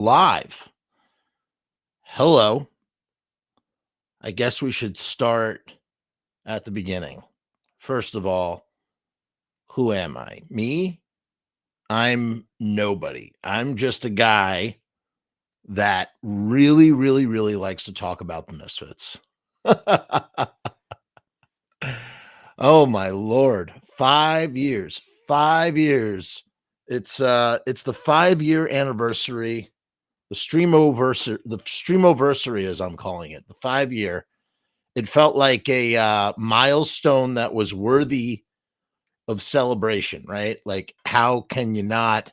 Live. Hello. I guess we should start at the beginning. First of all, who am I? Me? I'm nobody. I'm just a guy that really, really, really likes to talk about the Misfits. Oh my lord. 5 years. 5 years. It's the 5-year anniversary. The streamoversary, as I'm calling it, the 5-year. It felt like a milestone that was worthy of celebration, right? Like, how can you not,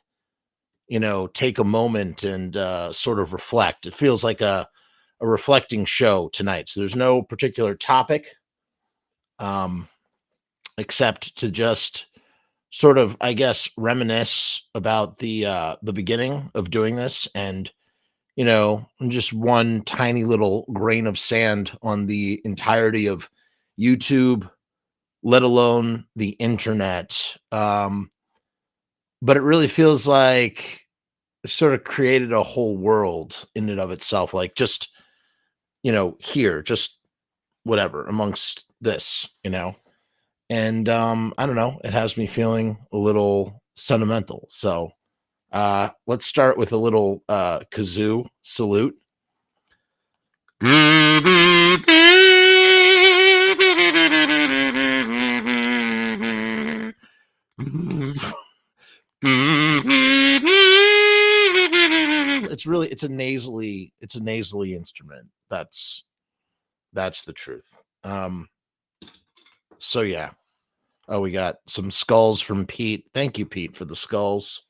take a moment and sort of reflect? It feels like a reflecting show tonight. So there's no particular topic, um, except to just sort of, I guess, reminisce about the beginning of doing this and just one tiny little grain of sand on the entirety of YouTube, let alone the internet. But it really feels like it sort of created a whole world in and of itself. Like just, here, just whatever amongst this. And I don't know, it has me feeling a little sentimental. So let's start with a little kazoo salute. It's a nasally instrument. That's the truth. So yeah. Oh, we got some skulls from Pete. Thank you, Pete, for the skulls.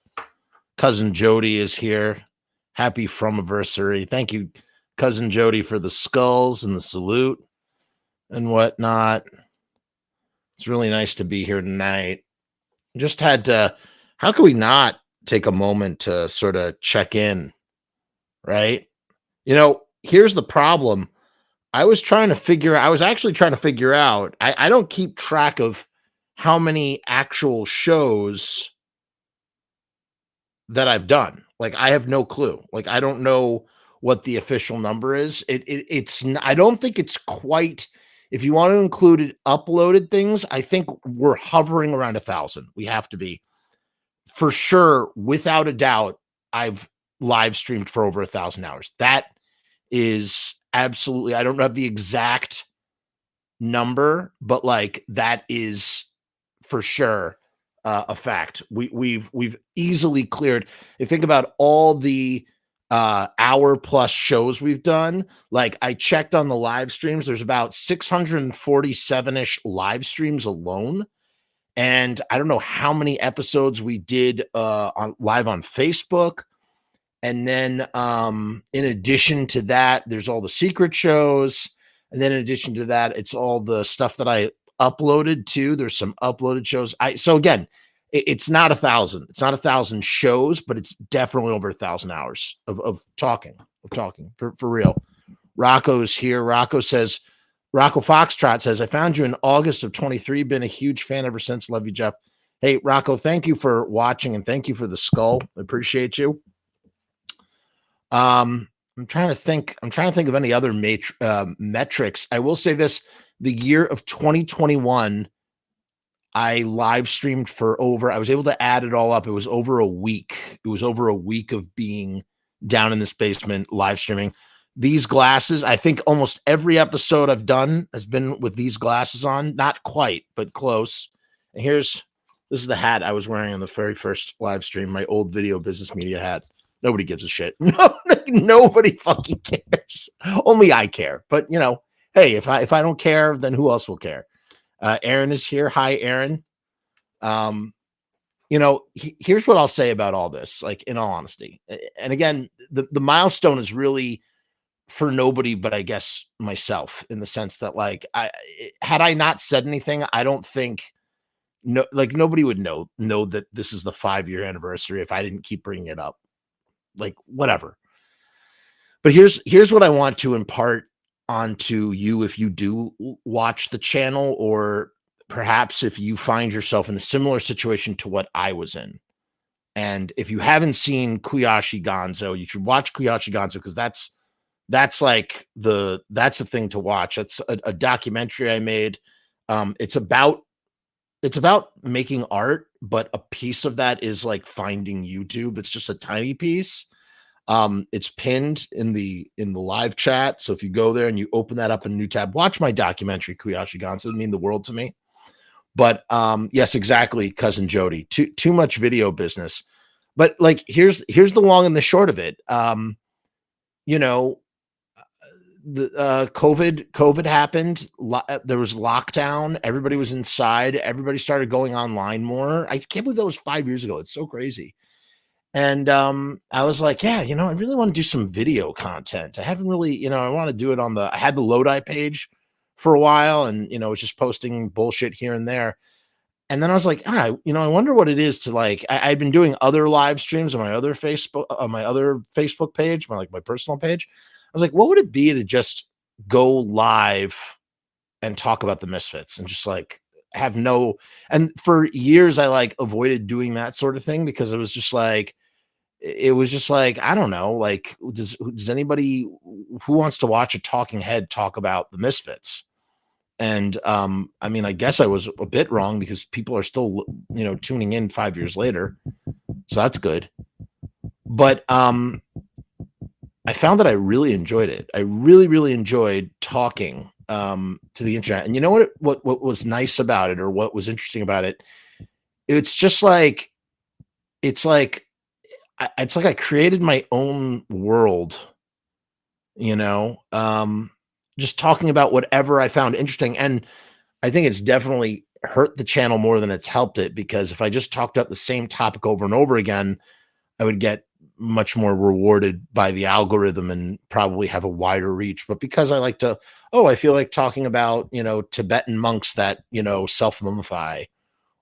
Cousin Jody is here. Happy Frumiversary. Thank you, Cousin Jody, for the skulls and the salute and whatnot. It's really nice to be here tonight. Just had to, how can we not take a moment to sort of check in, right? Here's the problem. I was actually trying to figure out, I don't keep track of how many actual shows that I've done. Like, I have no clue. Like, I don't know what the official number is. I don't think it's quite, if you want to include it uploaded things, I think we're hovering around 1,000. We have to be for sure, without a doubt. I've live streamed for over 1,000 hours. That is absolutely, I don't have the exact number, but like that is for sure a fact. We've easily cleared. If you think about all the hour plus shows we've done, like I checked on the live streams, there's about 647-ish live streams alone. And I don't know how many episodes we did live on Facebook. And then in addition to that, there's all the secret shows. And then in addition to that, it's all the stuff that I uploaded too. There's some uploaded shows. So again, it's not 1,000. It's not 1,000 shows, but it's definitely over 1,000 hours of talking for real. Rocco's here. Rocco Foxtrot says, I found you in August of 23. Been a huge fan ever since. Love you, Jeff. Hey, Rocco, thank you for watching and thank you for the skull. I appreciate you. I'm trying to think of any other metrics. I will say this, the year of 2021, I live streamed I was able to add it all up. It was over a week. It was over a week of being down in this basement live streaming. These glasses, I think almost every episode I've done has been with these glasses on. Not quite, but close. And this is the hat I was wearing on the very first live stream, my old Video Business Media hat. Nobody gives a shit. No, nobody fucking cares. Only I care. But hey, if I don't care, then who else will care? Aaron is here. Hi, Aaron. Here's what I'll say about all this, like in all honesty. And again, the milestone is really for nobody but I guess myself, in the sense that like had I not said anything, I don't think nobody would know that this is the 5-year anniversary if I didn't keep bringing it up. Like whatever. But here's what I want to impart onto you if you do watch the channel, or perhaps if you find yourself in a similar situation to what I was in. And if you haven't seen Kuyashi Gonzo, you should watch Kuyashi Gonzo, because that's like that's the thing to watch. That's a documentary I made. It's about making art, but a piece of that is like finding YouTube. It's just a tiny piece. It's pinned in the live chat. So if you go there and you open that up in a new tab, watch my documentary, Kuyashi Gonzo. It would mean the world to me. But yes, exactly, cousin Jody. Too much video business. But like here's the long and the short of it. You know, the COVID happened. There was lockdown. Everybody was inside. Everybody started going online more. I can't believe that was 5 years ago. It's so crazy. And I was like, yeah, I really want to do some video content. I haven't really, I want to do it I had the Lodi page for a while, and was just posting bullshit here and there. And then I was like, I wonder what it is to like. I've been doing other live streams on my other Facebook page, my personal page. I was like, what would it be to just go live and talk about the Misfits and just like have no. And for years, I like avoided doing that sort of thing because it was just like, I don't know, like does anybody who wants to watch a talking head talk about the Misfits? And I mean, I guess I was a bit wrong because people are still, tuning in 5 years later. So that's good. But I found that I really enjoyed it. I really, really enjoyed talking to the internet. And you know what was nice about it, or what was interesting about it? It's just like, it's like I created my own world, just talking about whatever I found interesting. And I think it's definitely hurt the channel more than it's helped it, because if I just talked about the same topic over and over again, I would get much more rewarded by the algorithm and probably have a wider reach. But because I like to, I feel like talking about, Tibetan monks that, self-mummify,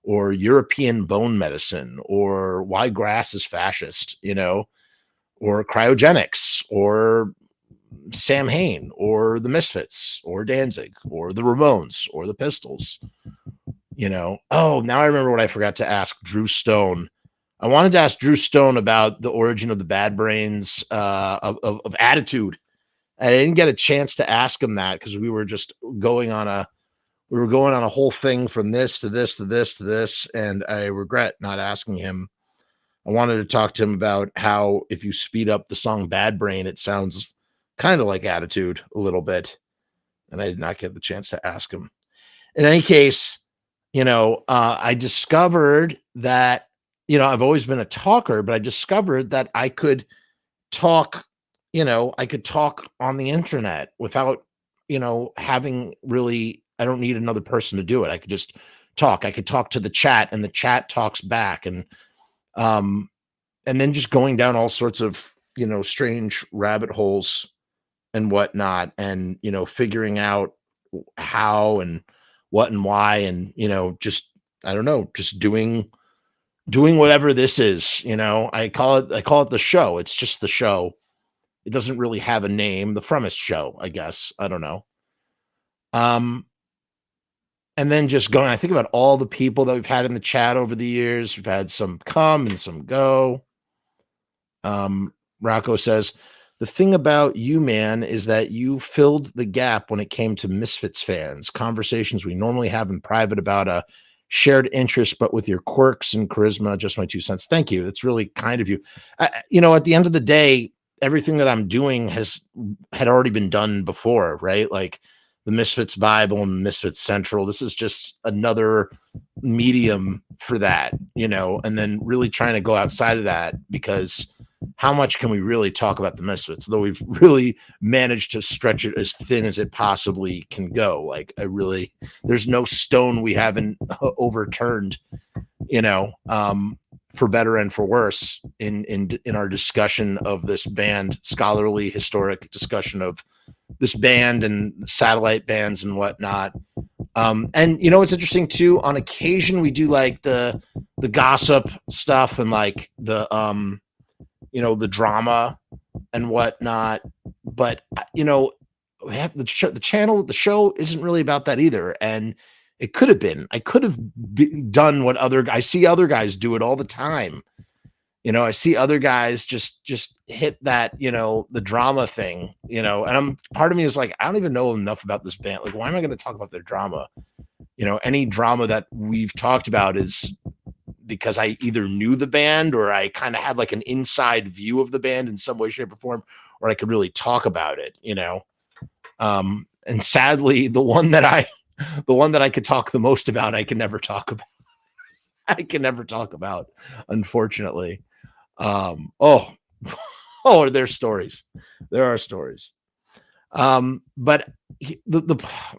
or European bone medicine, or why grass is fascist, or cryogenics, or Sam Hain, or the Misfits, or Danzig, or the Ramones, or the Pistols. Oh, now I remember what I forgot to ask Drew Stone. I wanted to ask Drew Stone about the origin of the Bad Brains of Attitude. I didn't get a chance to ask him that because we were just going on a whole thing from this to this to this to this, and I regret not asking him. I wanted to talk to him about how if you speed up the song Bad Brain, it sounds kind of like Attitude a little bit, and I did not get the chance to ask him. In any case, I discovered that, I've always been a talker, but I discovered that I could talk, I could talk on the internet without, having really, I don't need another person to do it. I could just talk. I could talk to the chat, and the chat talks back. And then just going down all sorts of, strange rabbit holes and whatnot, and, figuring out how and what and why, and, just, I don't know, just doing whatever this is. I call it the show. It's just the show. It doesn't really have a name. The Frumess show, I guess. I don't know. And then just going, I think about all the people that we've had in the chat over the years. We've had some come and some go. Rocco says, the thing about you, man, is that you filled the gap when it came to Misfits fans. Conversations we normally have in private about a shared interest, but with your quirks and charisma. Just my 2 cents. Thank you. That's really kind of you. At the end of the day, everything that I'm doing had already been done before, right? Like the Misfits Bible and Misfits Central. This is just another medium for that, and then really trying to go outside of that, because how much can we really talk about the Misfits? Though we've really managed to stretch it as thin as it possibly can go. Like there's no stone we haven't overturned, for better and for worse in our discussion of this band, scholarly, historic discussion of this band and satellite bands and whatnot. And it's interesting too, on occasion we do like the gossip stuff and like the the drama and whatnot, but we have the show isn't really about that either. And it could have been. I could have done what I see other guys do it all the time, I see other guys just hit that, the drama thing, and part of me is like, I don't even know enough about this band. Like, why am I going to talk about their drama? Any drama that we've talked about is because I either knew the band or I kind of had like an inside view of the band in some way, shape, or form, or I could really talk about it, and sadly, the one that I could talk the most about, I can never talk about. I can never talk about, unfortunately. Oh, oh, there's stories. There are stories. But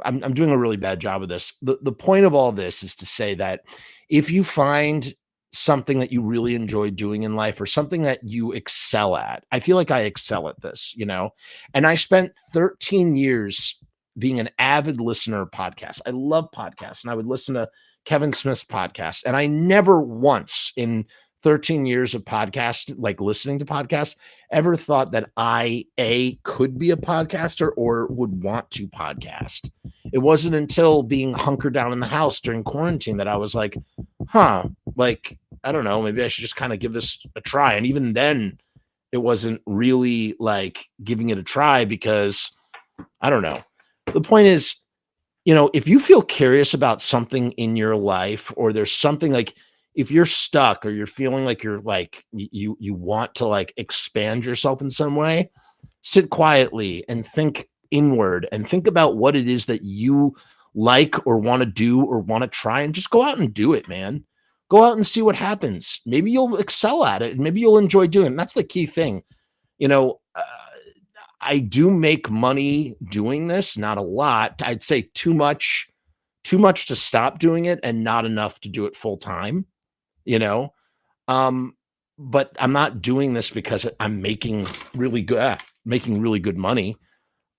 I'm doing a really bad job of this. The point of all this is to say that if you find something that you really enjoy doing in life or something that you excel at, I feel like I excel at this, and I spent 13 years being an avid listener of podcasts. I love podcasts, and I would listen to Kevin Smith's podcast, and I never once in 13 years of podcast, like listening to podcasts, ever thought that I could be a podcaster or would want to podcast. It wasn't until being hunkered down in the house during quarantine that I was like, like, I don't know, maybe I should just kind of give this a try. And even then it wasn't really like giving it a try because I don't know. The point is, if you feel curious about something in your life, or there's something like, if you're stuck or you're feeling like you're like, you want to like expand yourself in some way, sit quietly and think inward and think about what it is that you like or want to do or want to try, and just go out and do it, man. Go out and see what happens. Maybe you'll excel at it and maybe you'll enjoy doing it. And that's the key thing. I do make money doing this, not a lot. I'd say too much to stop doing it and not enough to do it full time, but I'm not doing this because I'm making really good money.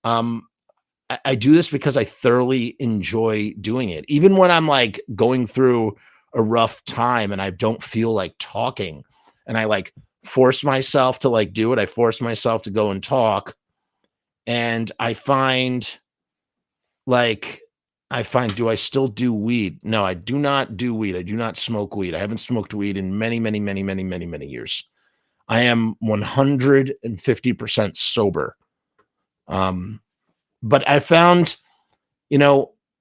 I do this because I thoroughly enjoy doing it. Even when I'm like going through a rough time and I don't feel like talking and I like force myself to like do it. I force myself to go and talk. And I find, do I still do weed? No, I do not do weed. I do not smoke weed. I haven't smoked weed in many, many, many, many, many, many years. I am 150% sober. But I found,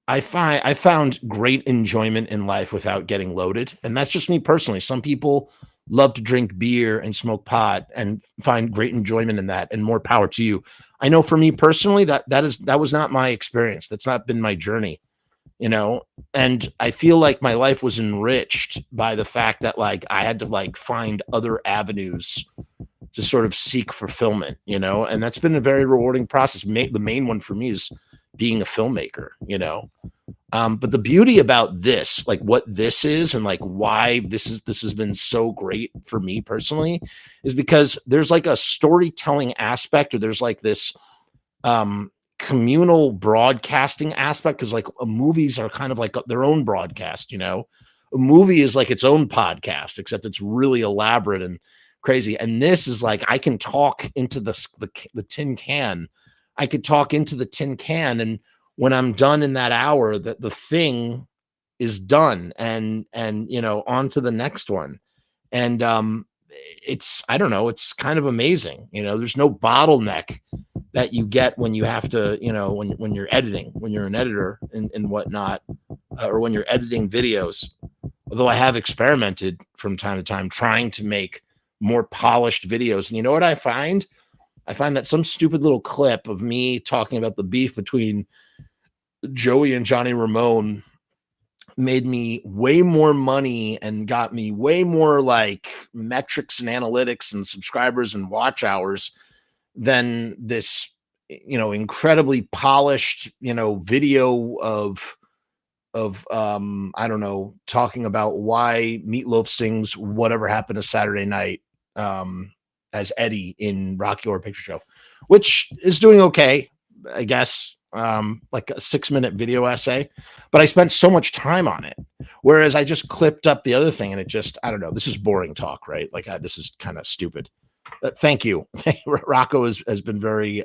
I found great enjoyment in life without getting loaded. And that's just me personally. Some people love to drink beer and smoke pot and find great enjoyment in that, and more power to you. I know for me personally, that was not my experience. That's not been my journey, and I feel like my life was enriched by the fact that like I had to like find other avenues to sort of seek fulfillment, and that's been a very rewarding process. The main one for me is being a filmmaker, but the beauty about this, like what this is and like why this has been so great for me personally, is because there's like a storytelling aspect, or there's like this communal broadcasting aspect, because like movies are kind of like their own broadcast, a movie is like its own podcast, except it's really elaborate and crazy. And this is like, I can talk into the tin can. I could talk into the tin can, and when I'm done in that hour, that the thing is done, and on to the next one. And it's, I don't know, it's kind of amazing. There's no bottleneck that you get when you have to, when you're editing, when you're an editor and whatnot, or when you're editing videos. Although I have experimented from time to time trying to make more polished videos. And you know what I find? I find that some stupid little clip of me talking about the beef between Joey and Johnny Ramone made me way more money and got me way more like metrics and analytics and subscribers and watch hours than this, incredibly polished, video of I don't know, talking about why Meatloaf sings Whatever Happened to Saturday Night as Eddie in Rocky Horror Picture Show, which is doing okay, I guess, like a 6-minute video essay, but I spent so much time on it. Whereas I just clipped up the other thing and it just, I don't know, this is boring talk, right? Like this is kind of stupid. Thank you. Rocco has been very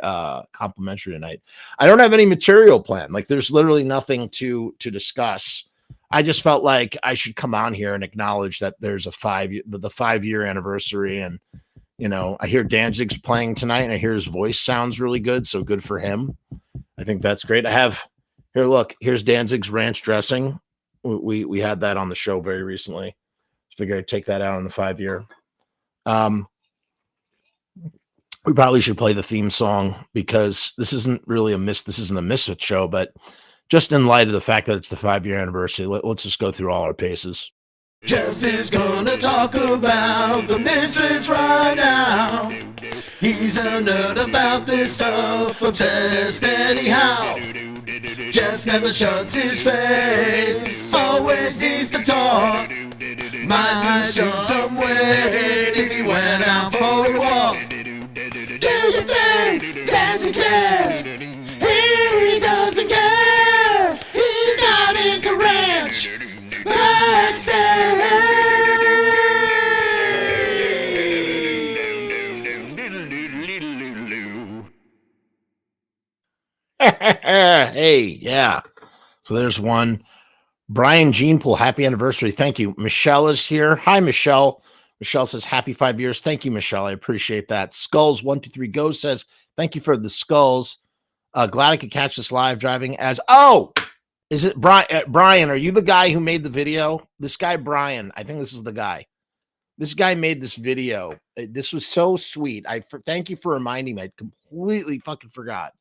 complimentary tonight. I don't have any material plan. Like there's literally nothing to discuss. I just felt like I should come on here and acknowledge that there's a the 5-year anniversary. And, you know, I hear Danzig's playing tonight and I hear his voice sounds really good. So good for him. I think that's great. I have here, look, here's Danzig's ranch dressing. We had that on the show very recently. Figure I'd take that out on the 5-year. We probably should play the theme song because this isn't really this isn't a Misfits show, but just in light of the fact that it's the 5-year anniversary, let's just go through all our paces. Jeff is gonna talk about the Misfits right now. He's a nerd about this stuff, obsessed anyhow. Jeff never shuts his face, always needs to talk. Might be some way he went out for a walk. Do you think Danzig cares? He doesn't care. He's not into ranch. Hey, yeah. So there's one. Brian Jeanpool, happy anniversary. Thank you. Michelle is here. Hi, Michelle. Michelle says happy 5 years. Thank you, Michelle. I appreciate that. Skulls123 Go says thank you for the skulls. Glad I could catch this live driving as is it Brian? Brian, are you the guy who made the video? This guy, Brian, I think this is the guy. This guy made this video. This was so sweet. Thank you for reminding me. I completely fucking forgot.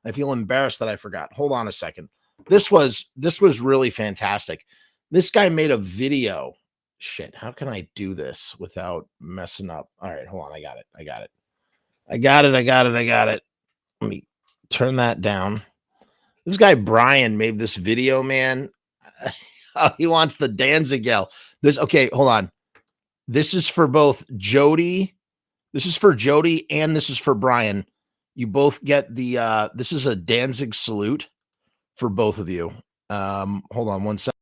I feel embarrassed that I forgot. Hold on a second. This was really fantastic. This guy made a video. Shit, how can I do this without messing up? All right, hold on. I got it. Let me turn that down. This guy Brian made this video, man. He wants the Danzig yell. Okay, hold on. This is for both Jody. This is for Jody and this is for Brian. You both get the this is a Danzig salute for both of you. Hold on one second.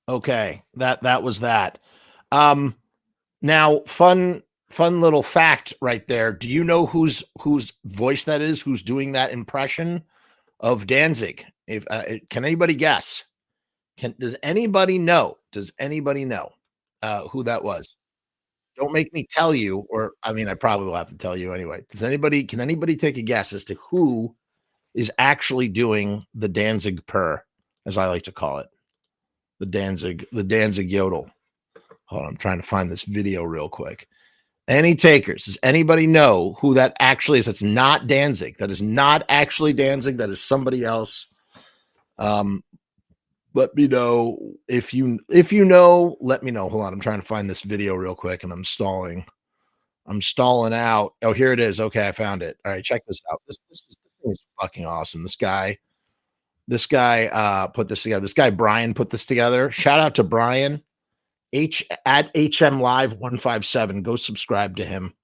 Okay, that was that. Now fun little fact right there. Do you know whose voice that is? Who's doing that impression of Danzig? If can anybody guess? Does anybody know? Who that was? Don't make me tell you, or I mean, I probably will have to tell you anyway. Can anybody take a guess as to who is actually doing the Danzig purr, as I like to call it? The Danzig yodel. Hold on, I'm trying to find this video real quick. Any takers? Does anybody know who that actually is? That's not Danzig. That is not actually Danzig. That is somebody else. Let me know if you know. Let me know. Hold on, I'm trying to find this video real quick, and I'm stalling out. Oh, here it is. Okay, I found it. All right, check this out. This thing is fucking awesome. This guy put this together. This guy Brian put this together. Shout out to Brian. At HM Live 157. Go subscribe to him.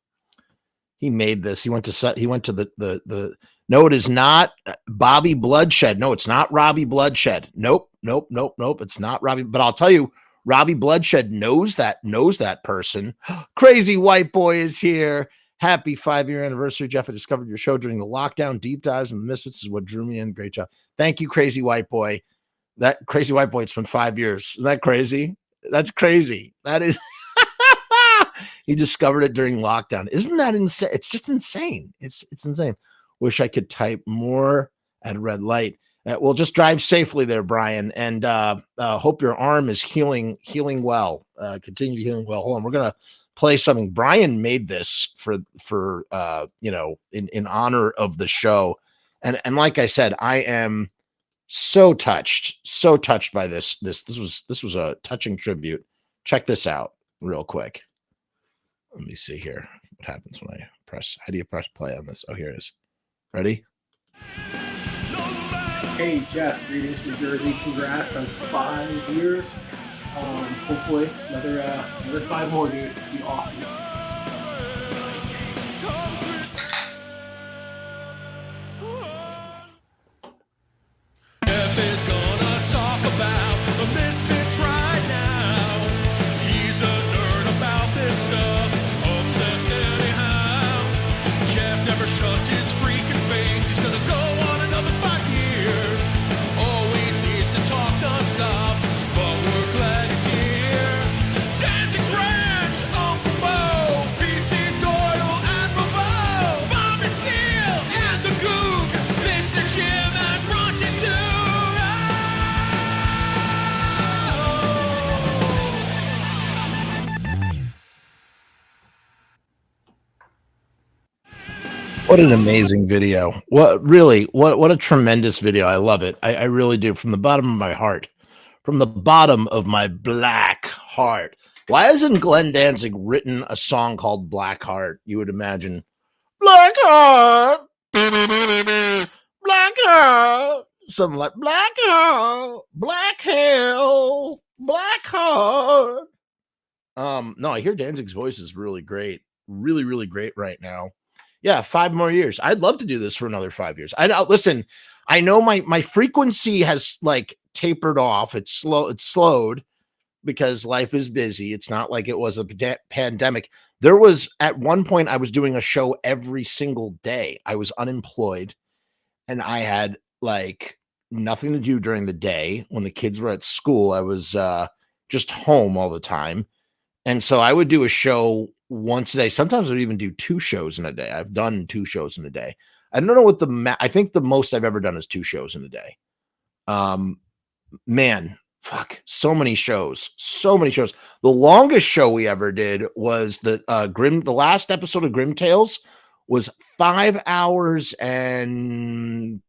He made this. He went to the no, it is not Bobby Bloodshed. No, it's not Robbie Bloodshed. Nope. It's not Robbie. But I'll tell you, Robbie Bloodshed knows that person. Crazy White Boy is here. Happy 5-year anniversary, Jeff. I discovered your show during the lockdown. Deep dives and the Misfits is what drew me in. Great job. Thank you, Crazy White Boy. That Crazy White Boy, it's been 5 years. Isn't that crazy? That's crazy. That is. He discovered it during lockdown. Isn't that insane? It's just insane. It's insane. Wish I could type more at red light. Well, just drive safely there, Brian, and hope your arm is healing well. Continue healing well. Hold on, we're gonna play something. Brian made this for in honor of the show, and like I said, I am so touched by this. This was a touching tribute. Check this out real quick. Let me see here what happens when I press. How do you press play on this? Oh, here it is. Ready? Hey Jeff, greetings New Jersey. Congrats on 5 years. Hopefully another 5 more, dude. It'd be awesome. Jeff is gonna talk about the Misfits right What an amazing video. What a tremendous video. I love it. I really do, from the bottom of my heart. From the bottom of my black heart. Why hasn't Glenn Danzig written a song called Black Heart? You would imagine. Black Heart. Black Heart. Something like Black Heart. Black Hell. Black Heart. No, I hear Danzig's voice is really great. Really, really great right now. Yeah, 5 more years. I'd love to do this for another 5 years. I know. Listen, I know my frequency has like tapered off. It's slowed because life is busy. It's not like it was a pandemic. There was at one point I was doing a show every single day. I was unemployed and I had like nothing to do during the day. When the kids were at school, I was just home all the time. And so I would do a show once a day. Sometimes I would even do 2 shows in a day. I've done 2 shows in a day. I don't know what I think the most I've ever done is 2 shows in a day. Man, fuck, so many shows. The longest show we ever did was the last episode of Grim Tales was 5 hours and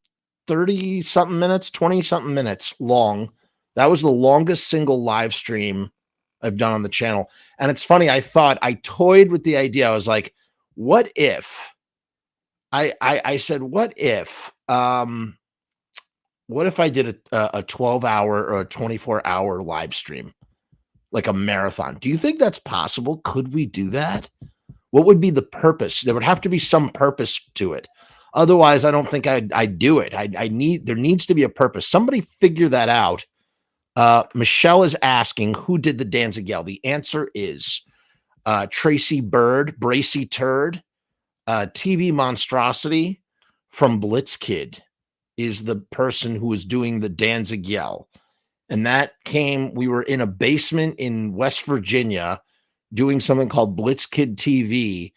30 something minutes, 20 something minutes long. That was the longest single live stream I've done on the channel. And it's funny, I toyed with the idea. I was like, what if I said, what if I did a 12-hour or a 24-hour live stream, like a marathon? Do you think that's possible? Could we do that? What would be the purpose? There would have to be some purpose to it. Otherwise, I don't think I'd do it. There needs to be a purpose. Somebody figure that out. Michelle is asking, who did the Danzig yell? The answer is Tracy Bird, Bracy Turd, TV Monstrosity from Blitzkid is the person who was doing the Danzig yell. And we were in a basement in West Virginia doing something called Blitzkid TV.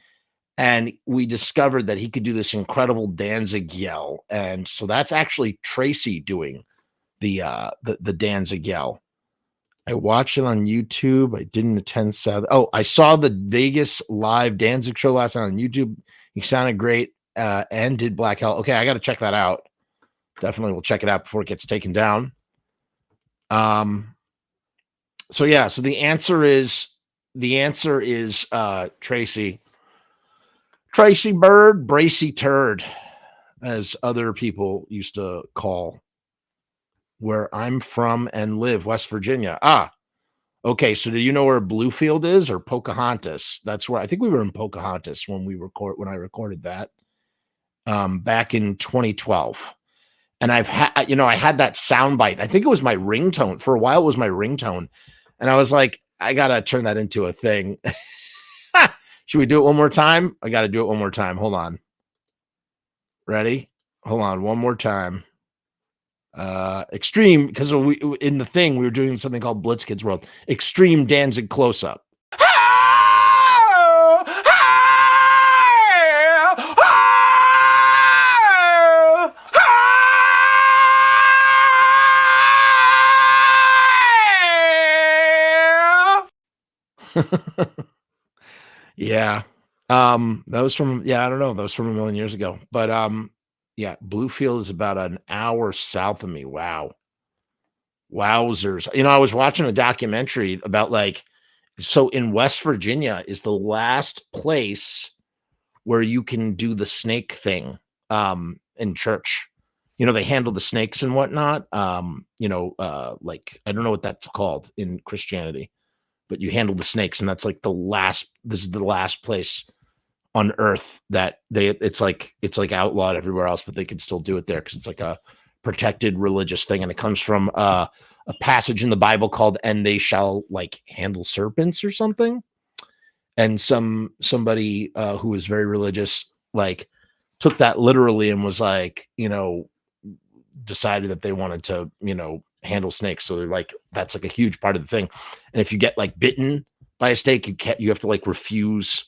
And we discovered that he could do this incredible Danzig yell. And so that's actually Tracy doing the Danzig yell. I watched it on YouTube. I didn't attend South. Oh, I saw the Vegas live Danzig show last night on YouTube. He sounded great and did Black Hell. Okay, I got to check that out. Definitely will check it out before it gets taken down. So yeah, so the answer is Tracy. Tracy Bird, Bracy Turd, as other people used to call where I'm from and live, West Virginia. Okay. So do you know where Bluefield is, or Pocahontas? That's where I think we were in Pocahontas when I recorded that back in 2012. And I had that sound bite. I think it was my ringtone. For a while, it was my ringtone. And I was like, I got to turn that into a thing. Should we do it one more time? I got to do it one more time. Hold on. Ready? Hold on. One more time. Extreme, because in the thing we were doing something called Blitz Kids World. Extreme Danzig close up. Yeah. That was from, I don't know. That was from a million years ago. But yeah, Bluefield is about an hour south of me. Wow. Wowzers. I was watching a documentary about so in West Virginia is the last place where you can do the snake thing in church. They handle the snakes and whatnot. I don't know what that's called in Christianity, but you handle the snakes, and that's like this is the last place on earth that it's like outlawed everywhere else, but they can still do it there because it's like a protected religious thing. And it comes from a passage in the Bible called, and they shall handle serpents or something. And somebody who was very religious, took that literally and was decided that they wanted to, handle snakes. So they're that's a huge part of the thing. And if you get bitten by a snake, you have to refuse.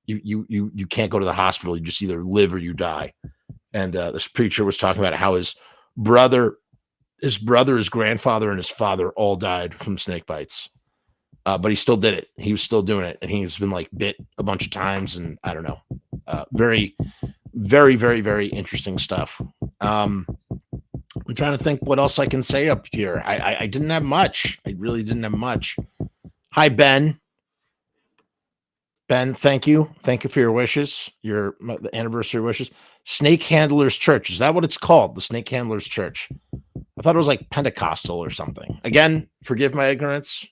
You can't go to the hospital. You just either live or you die. And this preacher was talking about how his brother, his grandfather, and his father all died from snake bites. But he still did it. He was still doing it. And he's been bit a bunch of times. And I don't know, very, Very, very, very interesting stuff. I'm trying to think what else I can say up here. I didn't have much. I really didn't have much. Hi, Ben. Ben, thank you. Thank you for your wishes, the anniversary wishes. Snake Handlers Church. Is that what it's called? The Snake Handlers Church. I thought it was like Pentecostal or something. Again, forgive my ignorance.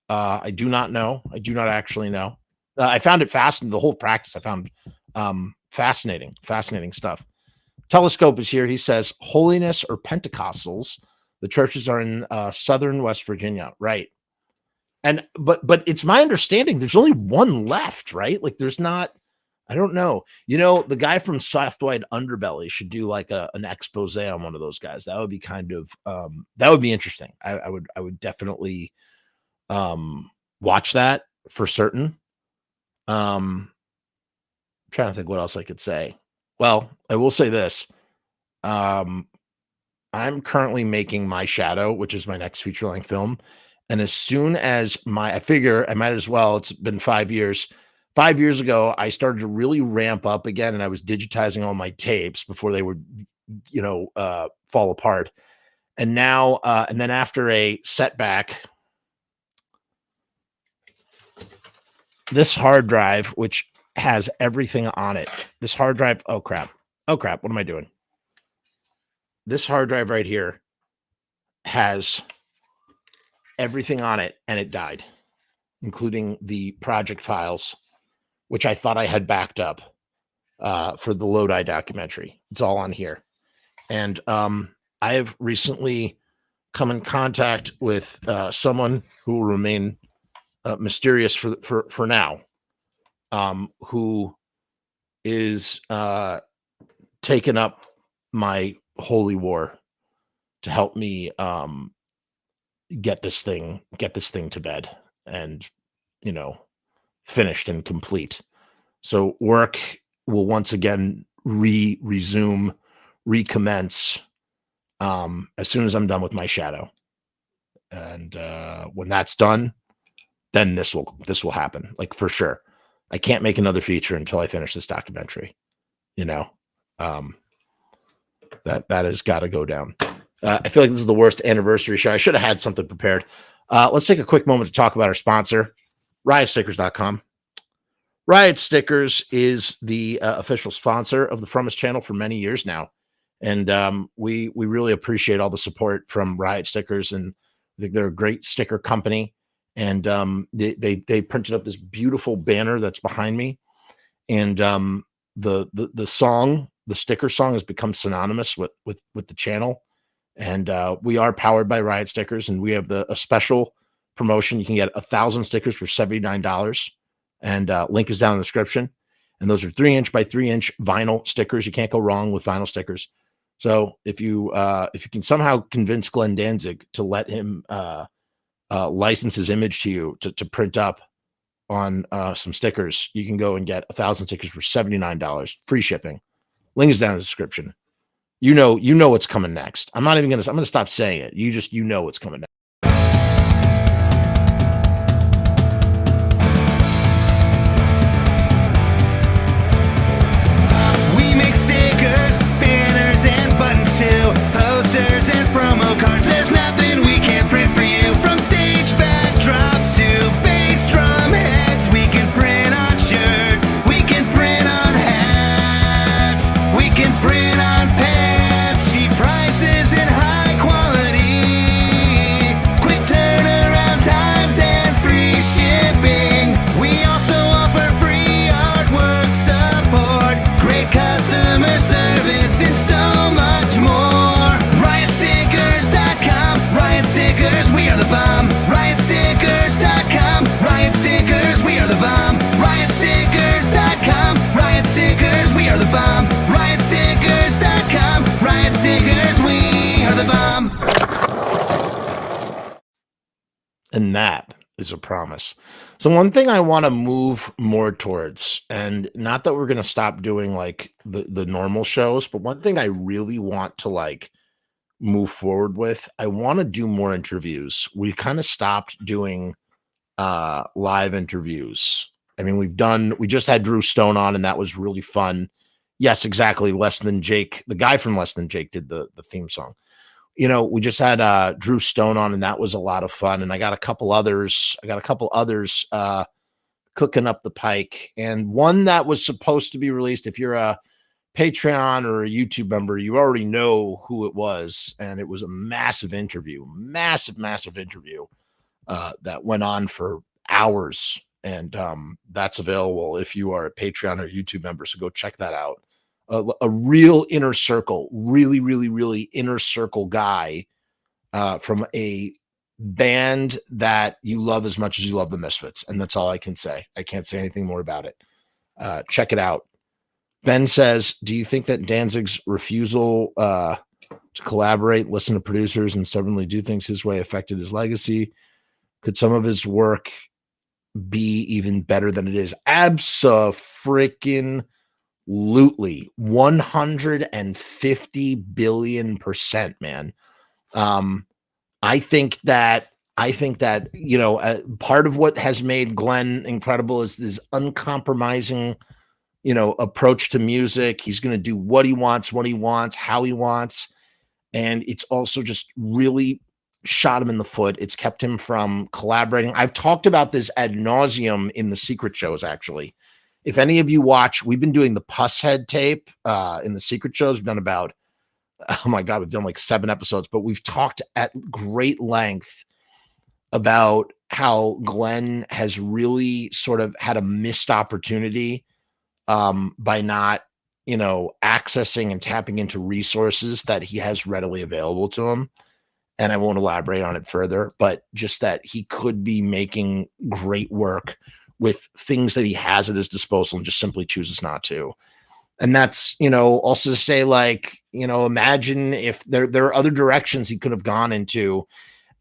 I do not know. I do not actually know. I found it fascinating. The whole practice I found fascinating stuff. Telescope is here. He says holiness or Pentecostals. The churches are in southern West Virginia, right? And but it's my understanding there's only one left, right? Like there's not. I don't know. You know, the guy from Soft White Underbelly should do like an expose on one of those guys. That would be kind of that would be interesting. I would definitely watch that for certain. Trying to think what else I could say. Well, I will say this. I'm currently making My Shadow, which is my next feature-length film. And as soon as I figure I might as well, it's been 5 years. 5 years ago, I started to really ramp up again, and I was digitizing all my tapes before they would, fall apart. And now, and then after a setback, this hard drive, which has everything on it, this hard drive, oh crap, what am I doing? This hard drive right here has everything on it, and it died, including the project files, which I thought I had backed up for the Lodi documentary. It's all on here. And I have recently come in contact with someone who will remain mysterious for now, who is taking up my holy war to help me get this thing to bed and finished and complete. So work will once again recommence as soon as I'm done with My Shadow. And when that's done, then this will happen, like for sure. I can't make another feature until I finish this documentary. That has got to go down. I feel like this is the worst anniversary show. I should have had something prepared. Let's take a quick moment to talk about our sponsor, riotstickers.com. Riot Stickers is the official sponsor of the Frumess channel for many years now. And we really appreciate all the support from Riot Stickers, and I think they're a great sticker company. And they printed up this beautiful banner that's behind me. And the song, the sticker song, has become synonymous with the channel. And we are powered by Riot Stickers, and we have a special promotion. You can get 1,000 stickers for $79, and link is down in the description. And those are 3-inch by 3-inch vinyl stickers. You can't go wrong with vinyl stickers. So if you can somehow convince Glenn Danzig to let him license his image to you to print up on some stickers, you can go and get 1,000 stickers for $79, free shipping. Link is down in the description. You know what's coming next. I'm going to stop saying it. You know what's coming next. We make stickers, banners, and buttons too. Posters and promo cards. There's nothing we can't print for you. From stage backdrops to bass drum heads. We can print on shirts. We can print on hats. We can print on pants. Cheap prices and high quality. Quick turnaround times and free shipping. We also offer free artwork support. Great customer service and so much more. RiotStickers.com. Riot Stickers, we are the bomb. RiotStickers.com. Riot Stickers, we are the bomb. RiotStickers.com. Riot Stickers, we are the bomb. RiotStickers.com. Riot Stickers, we are the bomb. And that is a promise. So one thing I want to move more towards, and not that we're going to stop doing like the normal shows, but one thing I really want to like move forward with, I want to do more interviews. We kind of stopped doing live interviews. I mean, we just had Drew Stone on, and that was really fun Yes, exactly. Less Than Jake, the guy from Less Than Jake, did the theme song. You know, we just had Drew Stone on, and that was a lot of fun. And I got a couple others. Cooking up the pike, and one that was supposed to be released. If you're a Patreon or a YouTube member, you already know who it was, and it was a massive interview, massive interview that went on for hours, and that's available if you are a Patreon or YouTube member. So go check that out. A real inner circle, really inner circle guy from a band that you love as much as you love the Misfits, and that's all I can say. I can't say anything more about it. Check it out. Ben says, do you think that Danzig's refusal to collaborate, listen to producers, and stubbornly do things his way affected his legacy? Could some of his work be even better than it is? Abso-freaking-lutely. 150 billion%, man. I think that you know, part of what has made Glenn incredible is this uncompromising, you know, approach to music. He's going to do what he wants, how he wants, and it's also just really shot him in the foot. It's kept him from collaborating. I've talked about this ad nauseum in the secret shows. Actually, if any of you watch, we've been doing the Pusshead tape in the secret shows. We've done about, oh my God, we've done like 7 episodes, but we've talked at great length about how Glenn has really sort of had a missed opportunity by not, you know, accessing and tapping into resources that he has readily available to him. And I won't elaborate on it further, but just that he could be making great work with things that he has at his disposal and just simply chooses not to. And that's, you know, also to say, like, you know, imagine if there are other directions he could have gone into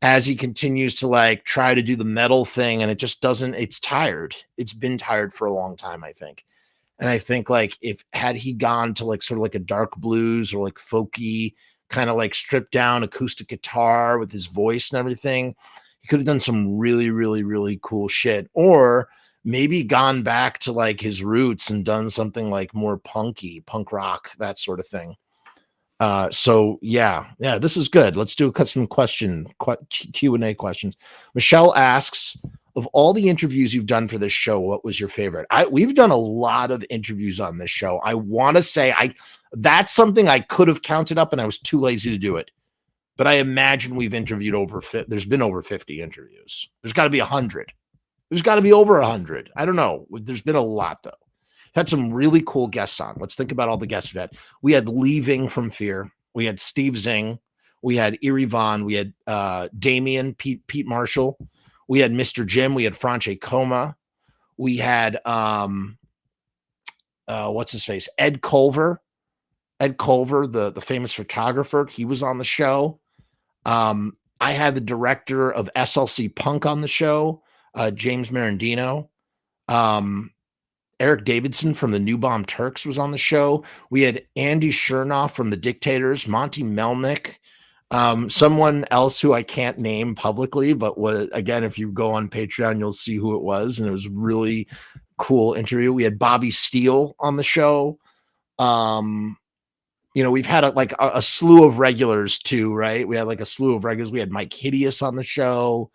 as he continues to like try to do the metal thing, and it just doesn't, it's tired. It's been tired for a long time, I think. And I think like if had he gone to like sort of like a dark blues or like folky kind of like stripped down acoustic guitar with his voice and everything, he could have done some really cool shit. Or maybe gone back to like his roots and done something like more punky, punk rock, that sort of thing. So yeah, this is good. Let's do some Q&A questions. Michelle asks, of all the interviews you've done for this show, what was your favorite? We've done a lot of interviews on this show. I want to say that's something I could have counted up and I was too lazy to do it. But I imagine we've interviewed there's been over 50 interviews. There's got to be 100. There's got to be over 100. I don't know. There's been a lot though. Had some really cool guests on. Let's think about all the guests we had. We had Lee Ving from Fear. We had Steve Zing. We had Erie Vaughn. We had Damien, Pete Marshall. We had Mr. Jim. We had Franche Coma. We had what's his face? Ed Culver. Ed Culver, the famous photographer. He was on the show. I had the director of SLC Punk on the show, James Marandino. Eric Davidson from the New Bomb Turks was on the show. We had Andy Chernoff from the Dictators, Monty Melnick, someone else who I can't name publicly, but again, if you go on Patreon, you'll see who it was. And it was a really cool interview. We had Bobby Steele on the show. You know, we've had a slew of regulars too, right? We had like a slew of regulars. We had Mike Hideous on the show.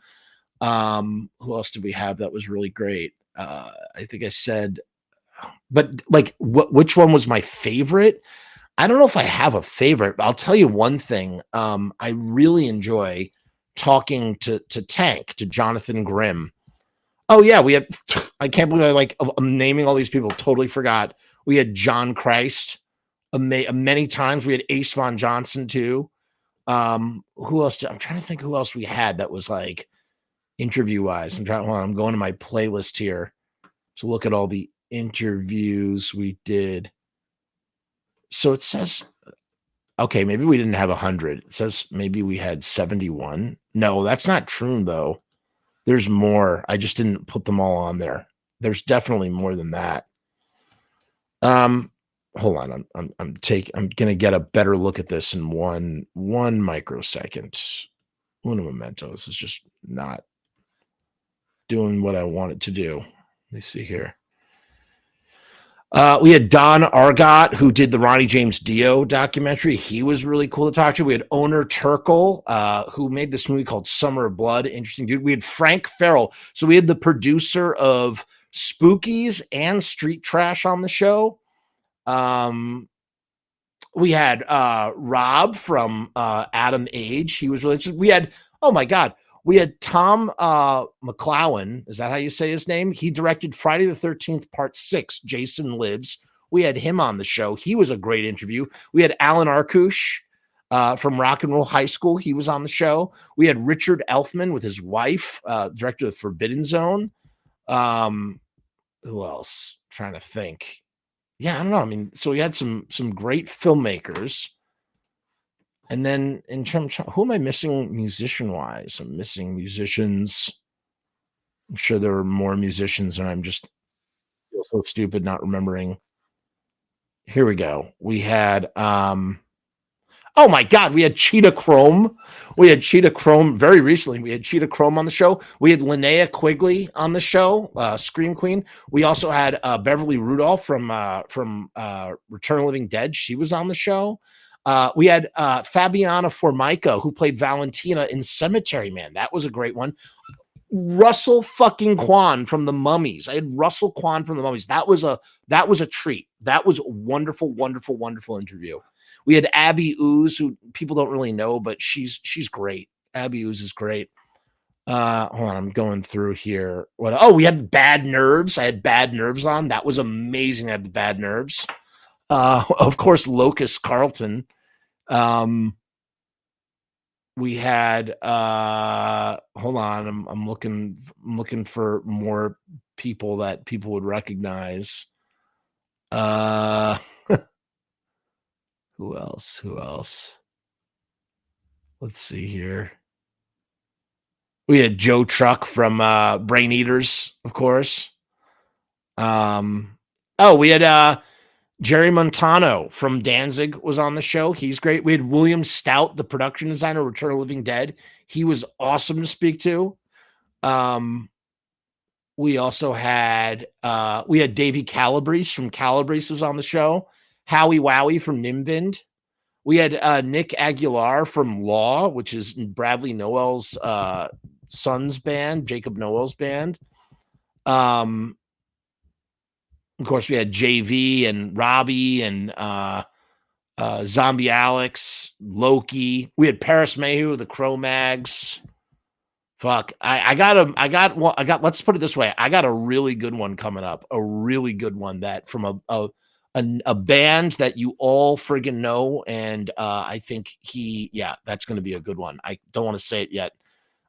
Who else did we have that was really great? I think I said, but like, which one was my favorite? I don't know if I have a favorite, but I'll tell you one thing. I really enjoy talking to Jonathan Grimm. Oh yeah, we had, I can't believe I'm naming all these people, totally forgot. We had John Christ many times. We had Ace Von Johnson too. Who else? I'm trying to think who else we had that was like interview wise. I'm going to my playlist here to look at all the interviews we did. So it says, okay, maybe we didn't have 100. It says maybe we had 71. No, that's not true though. There's more. I just didn't put them all on there. There's definitely more than that. Hold on. I'm gonna get a better look at this in one microsecond. Uno momento. This is just not doing what I want it to do. Let me see here. We had Don Argot, who did the Ronnie James Dio documentary. He was really cool to talk to. We had Owner Turkle, who made this movie called Summer of Blood. Interesting dude. We had Frank Farrell. So we had the producer of Spookies and Street Trash on the show. We had Rob from Adam Age. He was really interesting. We had, oh my God, we had Tom McClowan. Is that how you say his name? He directed Friday the 13th, Part 6, Jason Lives. We had him on the show. He was a great interview. We had Alan Arkush from Rock and Roll High School. He was on the show. We had Richard Elfman with his wife, director of Forbidden Zone. Who else? I'm trying to think. Yeah, I don't know. I mean, so we had some great filmmakers. And then in terms of who am I missing musician wise? I'm missing musicians. I'm sure there are more musicians, and I'm just feel so stupid not remembering. Here we go. We had oh my God, we had Cheetah Chrome. We had Cheetah Chrome very recently. We had Cheetah Chrome on the show. We had Linnea Quigley on the show, Scream Queen. We also had Beverly Rudolph from Return of the Living Dead. She was on the show. We had Fabiana Formica, who played Valentina in Cemetery Man. That was a great one. Russell fucking Kwan from the Mummies. I had Russell Kwan from the Mummies. That was a treat. That was a wonderful, wonderful, wonderful interview. We had Abby Ooze, who people don't really know, but she's great. Abby Ooze is great. Hold on, I'm going through here. We had Bad Nerves. I had Bad Nerves on. That was amazing. I had the Bad Nerves. Of course, Locust Carlton. We had hold on, I'm looking for more people that people would recognize. Who else? Let's see here. We had Joe Truck from Brain Eaters, of course. We had Jerry Montano from Danzig was on the show. He's great. We had William Stout, the production designer, Return of the Living Dead. He was awesome to speak to. We also had Davey Calabrese from Calabrese was on the show. Howie Wowie from Nimbind. We had Nick Aguilar from Law, which is Bradley Noel's son's band, Jacob Noel's band. Of course, we had JV and Robbie and Zombie Alex, Loki. We had Paris Mayhew, the Cro-Mags. Fuck, let's put it this way. I got a really good one coming up. A really good one that from a band that you all friggin' know. And I think that's going to be a good one. I don't want to say it yet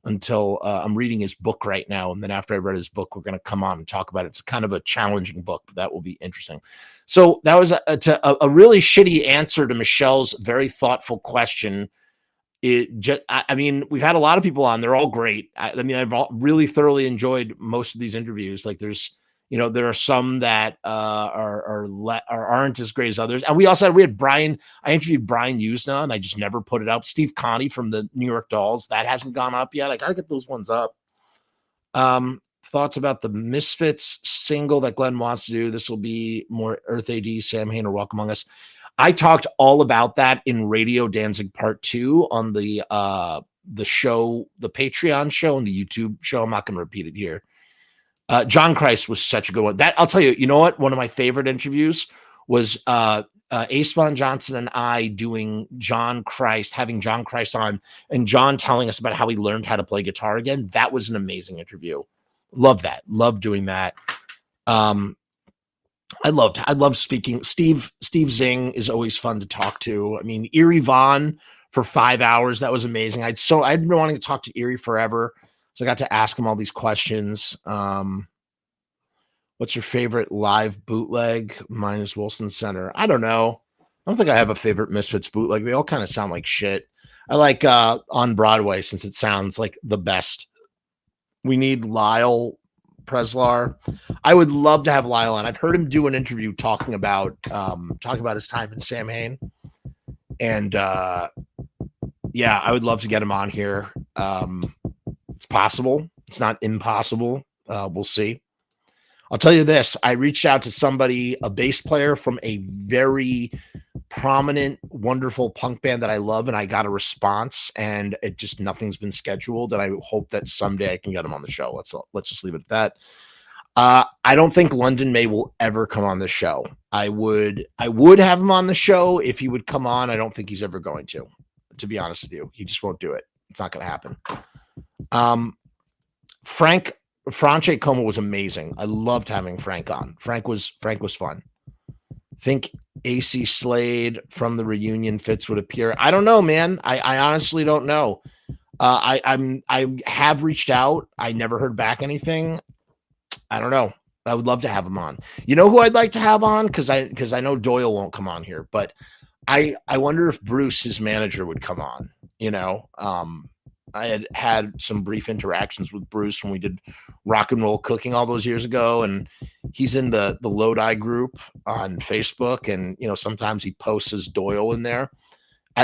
until I'm reading his book right now. And then after I read his book, we're going to come on and talk about it. It's kind of a challenging book, but that will be interesting. So that was a really shitty answer to Michelle's very thoughtful question. I mean, we've had a lot of people on. They're all great. I mean, I've really thoroughly enjoyed most of these interviews. Like there are some that aren't as great as others. And we had Brian. I interviewed Brian Usna, and I just never put it up. Steve Connie from the New York Dolls. That hasn't gone up yet. I got to get those ones up. Thoughts about the Misfits single that Glenn wants to do. This will be more Earth AD, Sam Hain, or Walk Among Us. I talked all about that in Radio Danzig Part 2 on the show, the Patreon show and the YouTube show. I'm not going to repeat it here. John Christ was such a good one. That I'll tell you, you know what? One of my favorite interviews was Ace Von Johnson and I doing John Christ, having John Christ on, and John telling us about how he learned how to play guitar again. That was an amazing interview. Love that. Love doing that. I love speaking. Steve Zing is always fun to talk to. I mean, Erie Vaughn for 5 hours. That was amazing. I'd been wanting to talk to Erie forever. So I got to ask him all these questions. What's your favorite live bootleg? Mine is Wilson Center. I don't know. I don't think I have a favorite Misfits bootleg. They all kind of sound like shit. I like On Broadway since it sounds like the best. We need Lyle Preslar. I would love to have Lyle on. I've heard him do an interview talking about his time in Sam Hain. And I would love to get him on here. It's possible. It's not impossible. We'll see. I'll tell you this. I reached out to somebody, a bass player from a very prominent, wonderful punk band that I love, and I got a response, and it just nothing's been scheduled. And I hope that someday I can get him on the show. Let's just leave it at that. I don't think London May will ever come on the show. I would have him on the show if he would come on. I don't think he's ever going to be honest with you. He just won't do it. It's not going to happen. Franche Como was amazing. I loved having Frank on. Frank was fun. I think AC Slade from the reunion Fits would appear. I don't know, man. I honestly don't know. I have reached out. I never heard back anything. I don't know. I would love to have him on. You know who I'd like to have on? Because I know Doyle won't come on here, but I wonder if Bruce, his manager, would come on. You know, I had some brief interactions with Bruce when we did Rock and Roll Cooking all those years ago, and he's in the Lodi group on Facebook, and you know sometimes he posts his Doyle in there.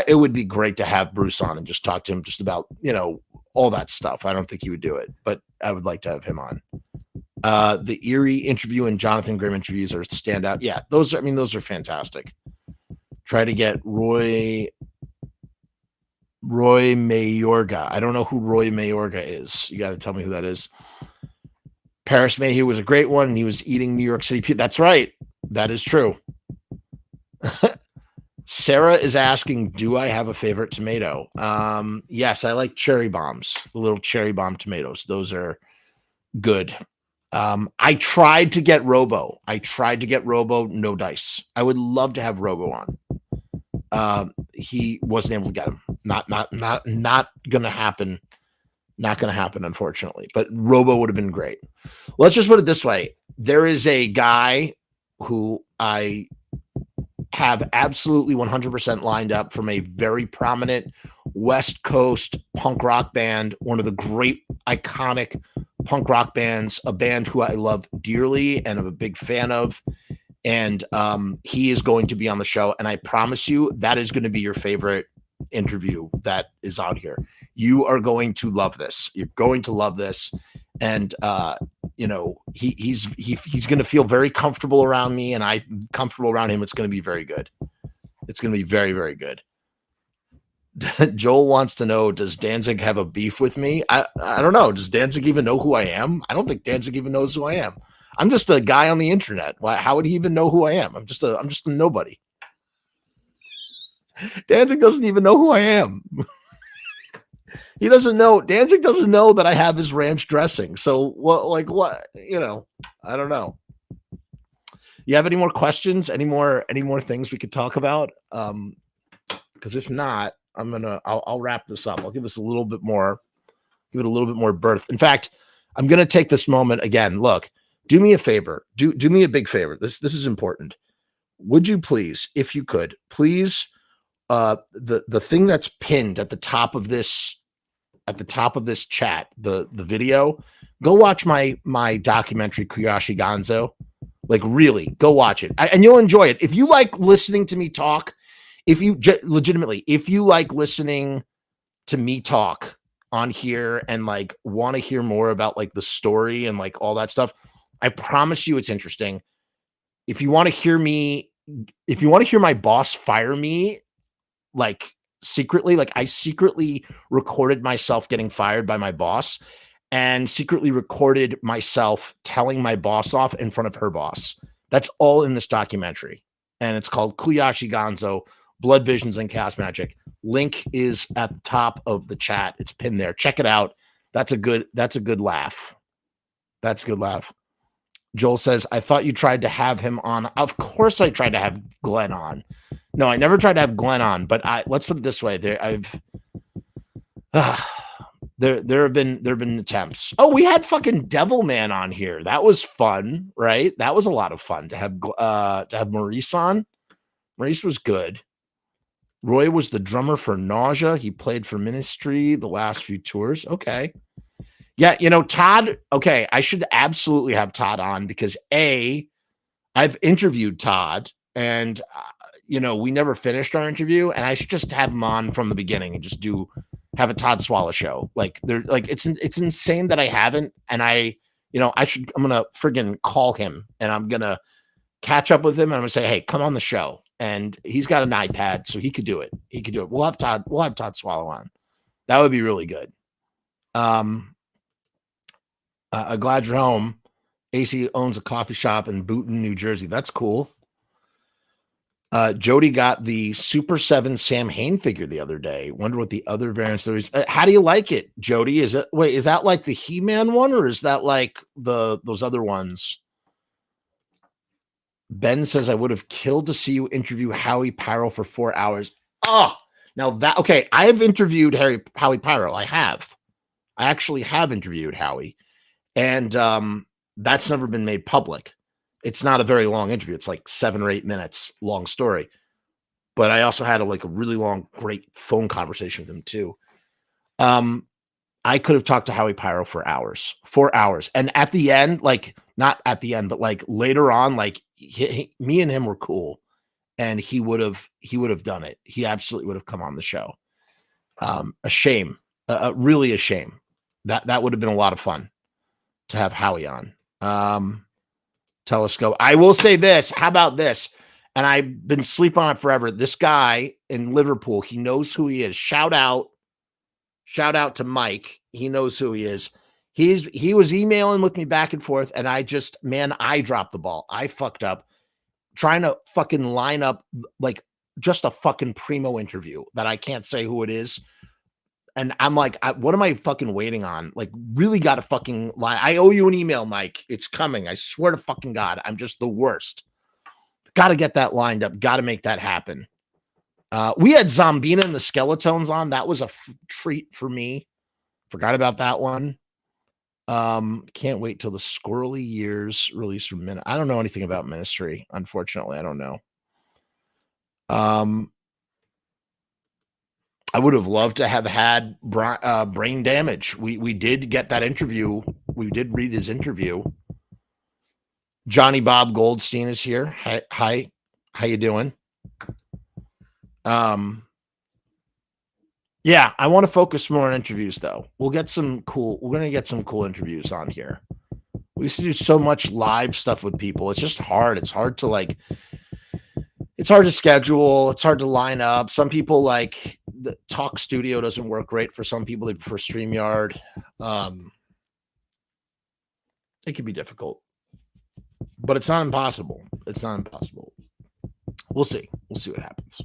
It would be great to have Bruce on and just talk to him just about all that stuff. I don't think he would do it, but I would like to have him on. The Erie interview and Jonathan Grimm interviews are standout. Yeah, those are fantastic. Try to get Roy Mayorga. I don't know who Roy Mayorga is. You got to tell me who that is. Paris Mayhew was a great one, and he was eating New York City. That's right. That is true. Sarah is asking, do I have a favorite tomato? Yes, I like cherry bombs, the little cherry bomb tomatoes. Those are good. I tried to get Robo. No dice. I would love to have Robo on. He wasn't able to get him. Not gonna happen. Not gonna happen, unfortunately. But Robo would have been great. Let's just put it this way. There is a guy who I have absolutely 100% lined up from a very prominent West Coast punk rock band, one of the great iconic punk rock bands, a band who I love dearly and I'm a big fan of. And he is going to be on the show. And I promise you that is going to be your favorite interview that is out here. You are going to love this. You're going to love this. And he's going to feel very comfortable around me, and I'm comfortable around him. It's going to be very good. It's going to be very, very good. Joel wants to know, does Danzig have a beef with me? I don't know. Does Danzig even know who I am? I don't think Danzig even knows who I am. I'm just a guy on the internet. How would he even know who I am? I'm just a nobody. Danzig doesn't even know who I am. He doesn't know. Danzig doesn't know that I have his ranch dressing. So what? I don't know. You have any more questions? Any more things we could talk about? Because if not, I'll wrap this up. I'll give this a little bit more. Give it a little bit more birth. In fact, I'm gonna take this moment again. Look, do me a favor. Do me a big favor. This is important. Would you please, if you could, please, the thing that's pinned at the top of this chat, the video, go watch my documentary Kuyashi Gonzo. Like, really, go watch it, and you'll enjoy it. If you like listening to me talk, if you like listening to me talk on here and like want to hear more about like the story and like all that stuff, I promise you it's interesting. If you want to hear my boss fire me, like secretly, like I secretly recorded myself getting fired by my boss and secretly recorded myself telling my boss off in front of her boss. That's all in this documentary. And it's called Kuyashi Gonzo, Blood Visions and Chaos Magic. Link is at the top of the chat. It's pinned there. Check it out. That's a good laugh. That's a good laugh. Joel says, I thought you tried to have him on. Of course I tried to have Glenn on. No, I never tried to have Glenn on, but let's put it this way. There have been attempts. Oh, we had fucking Devilman on here. That was fun, right? That was a lot of fun to have Maurice on. Maurice was good. Roy was the drummer for Nausea. He played for Ministry the last few tours. Okay. Yeah, Todd, okay, I should absolutely have Todd on because I've interviewed Todd and we never finished our interview, and I should just have him on from the beginning and just have a Todd Swallow show. Like it's insane that I haven't, and I I'm gonna friggin' call him and I'm gonna catch up with him and I'm gonna say, hey, come on the show. And he's got an iPad, so he could do it. We'll have Todd Swallow on. That would be really good. Glad you're home. AC owns a coffee shop in Boonton, New Jersey. That's cool. Jody got the Super 7 Sam Hain figure the other day. Wonder what the other variants there is. How do you like it, Jody? Is that like the He-Man one, or is that like those other ones? Ben says, I would have killed to see you interview Howie Parrow for 4 hours. Oh, now that, okay. I have interviewed Howie Parrow. I actually have interviewed Howie, and that's never been made public. It's not a very long interview. It's like 7 or 8 minutes long story. But I also had a really long, great phone conversation with him too. I could have talked to Howie Parrow for hours, 4 hours. And at the end, like not at the end, but like later on, like me and him were cool, and he would have done it. He absolutely would have come on the show. A shame, really a shame. That would have been a lot of fun to have Howie on. Telescope. I will say this. How about this? And I've been sleeping on it forever. This guy in Liverpool, he knows who he is. Shout out to Mike. He knows who he is. He was emailing with me back and forth, and I dropped the ball. I fucked up trying to fucking line up like just a fucking primo interview that I can't say who it is. And I'm like, what am I fucking waiting on? Like, really got to fucking lie. I owe you an email, Mike. It's coming. I swear to fucking God. I'm just the worst. Got to get that lined up. Got to make that happen. We had Zombina and the Skeletons on. That was a treat for me. Forgot about that one. Can't wait till the Squirrely Years release from Ministry. I don't know anything about Ministry. Unfortunately, I don't know. I would have loved to have had Brain Damage. We did get that interview. We did read his interview. Johnny Bob Goldstein is here. Hi. How you doing? Yeah, I want to focus more on interviews though. We're going to get some cool interviews on here. We used to do so much live stuff with people. It's just hard. It's hard to schedule. It's hard to line up. Some people like the Talk Studio doesn't work great for some people. They prefer StreamYard. It can be difficult, but it's not impossible. We'll see. We'll see what happens.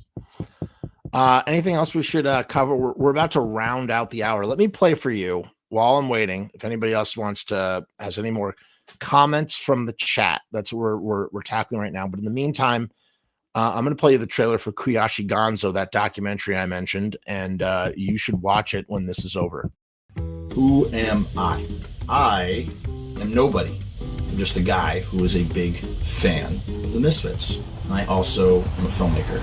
Anything else we should cover? We're about to round out the hour. Let me play for you while I'm waiting. If anybody else has any more comments from the chat, that's what we're tackling right now. But in the meantime, I'm going to play you the trailer for Kuyashi Gonzo, that documentary I mentioned, and you should watch it when this is over. Who am I? I am nobody. I'm just a guy who is a big fan of the Misfits. And I also am a filmmaker.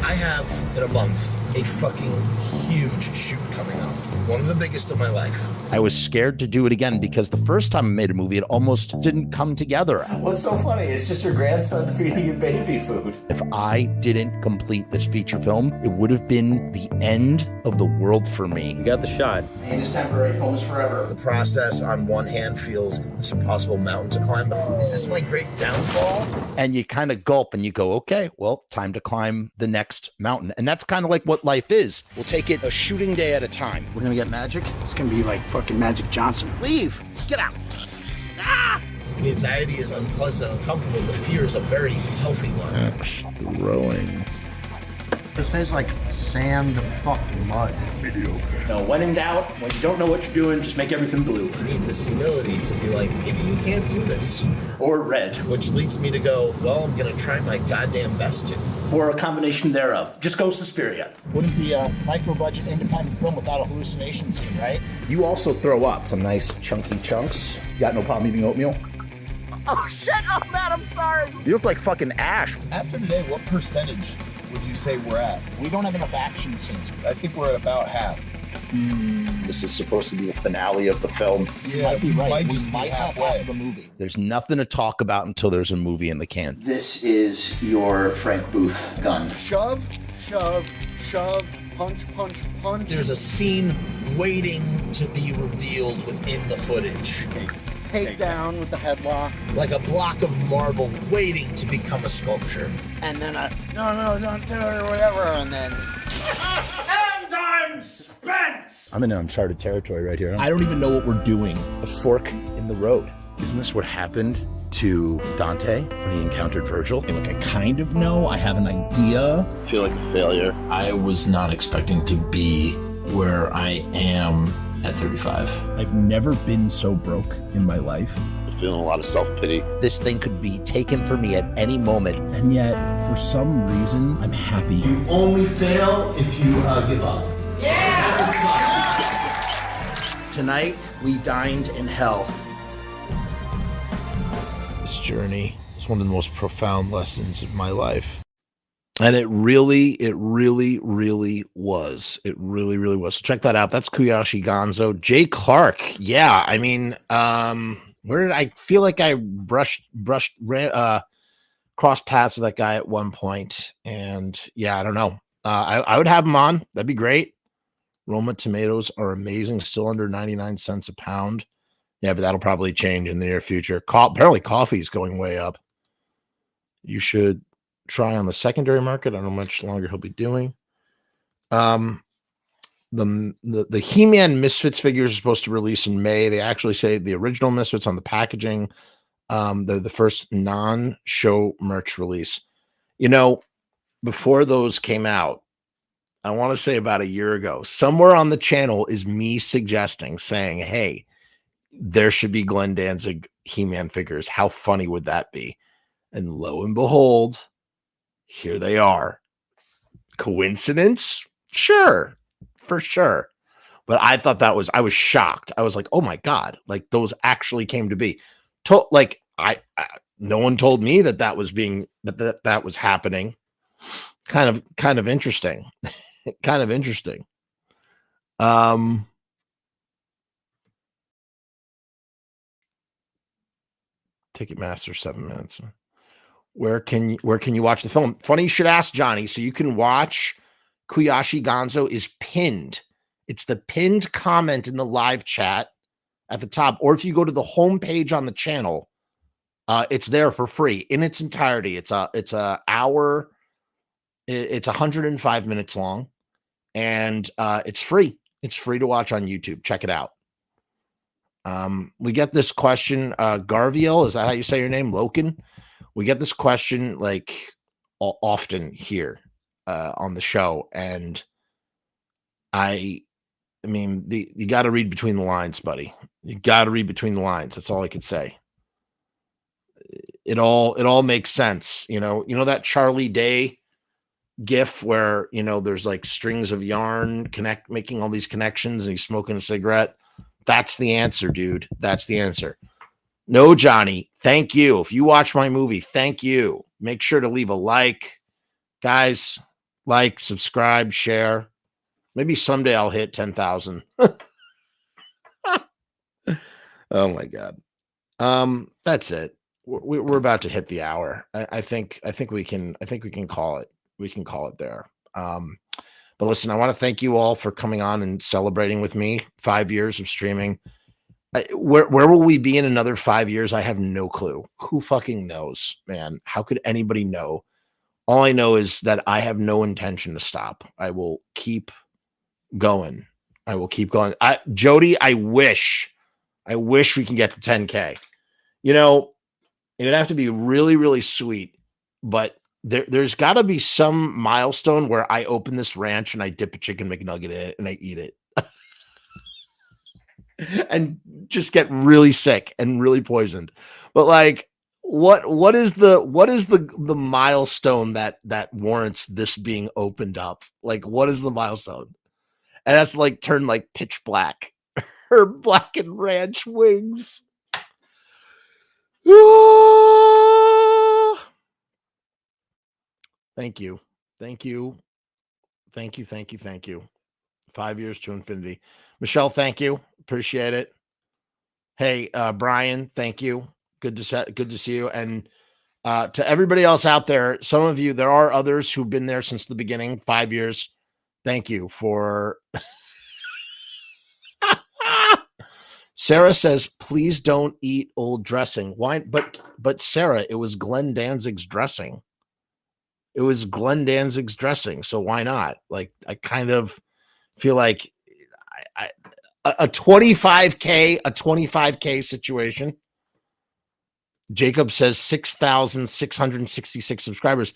I have, in a month, a fucking huge shoot coming up. One of the biggest of my life. I was scared to do it again because the first time I made a movie, it almost didn't come together. What's so funny? It's just your grandson feeding you baby food. If I didn't complete this feature film, it would have been the end of the world for me. You got the shot. Pain is temporary, film is forever. The process, on one hand, feels this impossible mountain to climb. Is this my great downfall? And you kind of gulp and you go, okay, well, time to climb the next mountain. And that's kind of like what life is. We'll take it a shooting day at a time. We're going to get magic. It's gonna be like fucking Magic Johnson. Leave. Get out. Ah! The anxiety is unpleasant and uncomfortable. The fear is a very healthy one. Growing. This tastes like sand fucking mud. Mediocre. No, when in doubt, when you don't know what you're doing, just make everything blue. You need this humility to be like, maybe you can't do this. Or red. Which leads me to go, well, I'm gonna try my goddamn best to. Or a combination thereof. Just go Suspiria. Wouldn't be a micro-budget independent film without a hallucination scene, right? You also throw up some nice chunky chunks. You got no problem eating oatmeal? Oh, shit. Oh, man, I'm sorry. You look like fucking Ash. After today, what percentage would you say we're at? We don't have enough action scenes. I think we're at about half. This is supposed to be the finale of the film. Yeah, might be right. We might have half the movie. There's nothing to talk about until there's a movie in the can. This is your Frank Booth gun. Shove, shove, shove, punch, punch, punch. There's a scene waiting to be revealed within the footage. Takedown with the headlock. Like a block of marble waiting to become a sculpture. And then no, don't do it or whatever. And then. And I'm spent! I'm in uncharted territory right here. I don't even know what we're doing. A fork in the road. Isn't this what happened to Dante when he encountered Virgil? Like, I kind of know. I have an idea. I feel like a failure. I was not expecting to be where I am at 35. I've never been so broke in my life. I'm feeling a lot of self-pity. This thing could be taken from me at any moment. And yet, for some reason, I'm happy. You only fail if you give up. Tonight, we dined in hell. This journey is one of the most profound lessons of my life. And it really was. It really was. So check that out. That's Kuyashi Gonzo. Jay Clark. Yeah, I mean, where did I feel like I crossed paths with that guy at one point. And yeah, I don't know. I would have him on. That'd be great. Roma tomatoes are amazing. Still under 99 cents a pound. Yeah, but that'll probably change in the near future. Apparently coffee is going way up. You should try on the secondary market. I don't know how much longer he'll be doing. The He-Man Misfits figures are supposed to release in May. They actually say the original Misfits on the packaging. They're the first non-show merch release. You know, before those came out, I want to say about a year ago, somewhere on the channel is me saying, hey, there should be Glenn Danzig He-Man figures. How funny would that be? And lo and behold, here they are. Coincidence? Sure, for sure. But I thought I was shocked. I was like, oh my God, like those actually came to be. No one told me that was that was happening. Kind of interesting. Kind of interesting. Ticketmaster 7 minutes. Where can you watch the film? Funny you should ask, Johnny. So you can watch Kuyashi Gonzo is pinned. It's the pinned comment in the live chat at the top. Or if you go to the homepage on the channel, it's there for free in its entirety. It's a hour. It's 105 minutes long, and it's free. It's free to watch on YouTube. Check it out. We get this question, Garviel, is that how you say your name? Loken? We get this question like often here on the show, and I mean, you got to read between the lines, buddy. You got to read between the lines. That's all I could say. It all makes sense. You know that Charlie Day gif where there's like strings of yarn making all these connections, and he's smoking a cigarette. That's the answer, dude. That's the answer. No, Johnny, thank you. If you watch my movie, thank you. Make sure to leave a like. Guys, like, subscribe, share. Maybe someday I'll hit 10,000. Oh my God. That's it. We're about to hit the hour. I think we can call it. We can call it there. But listen, I want to thank you all for coming on and celebrating with me 5 years of streaming. Where will we be in another 5 years? I have no clue. Who fucking knows, man? How could anybody know? All I know is that I have no intention to stop. I will keep going. Jody, I wish we can get to 10K. It'd have to be really, really sweet, but there's got to be some milestone where I open this ranch and I dip a chicken McNugget in it and I eat it. And just get really sick and really poisoned. But like, what is the milestone that warrants this being opened up? Like, what is the milestone? And that's like turn like pitch black or blackened ranch wings. Thank you. 5 years to infinity. Michelle, thank you. Appreciate it. Hey, Brian, thank you. Good to see you. And to everybody else out there, some of you, there are others who've been there since the beginning, 5 years. Thank you for. Sarah says, please don't eat old dressing. Why? But Sarah, it was Glenn Danzig's dressing. It was Glenn Danzig's dressing. So why not? Like, I kind of feel like a 25K situation. Jacob says 6,666 subscribers.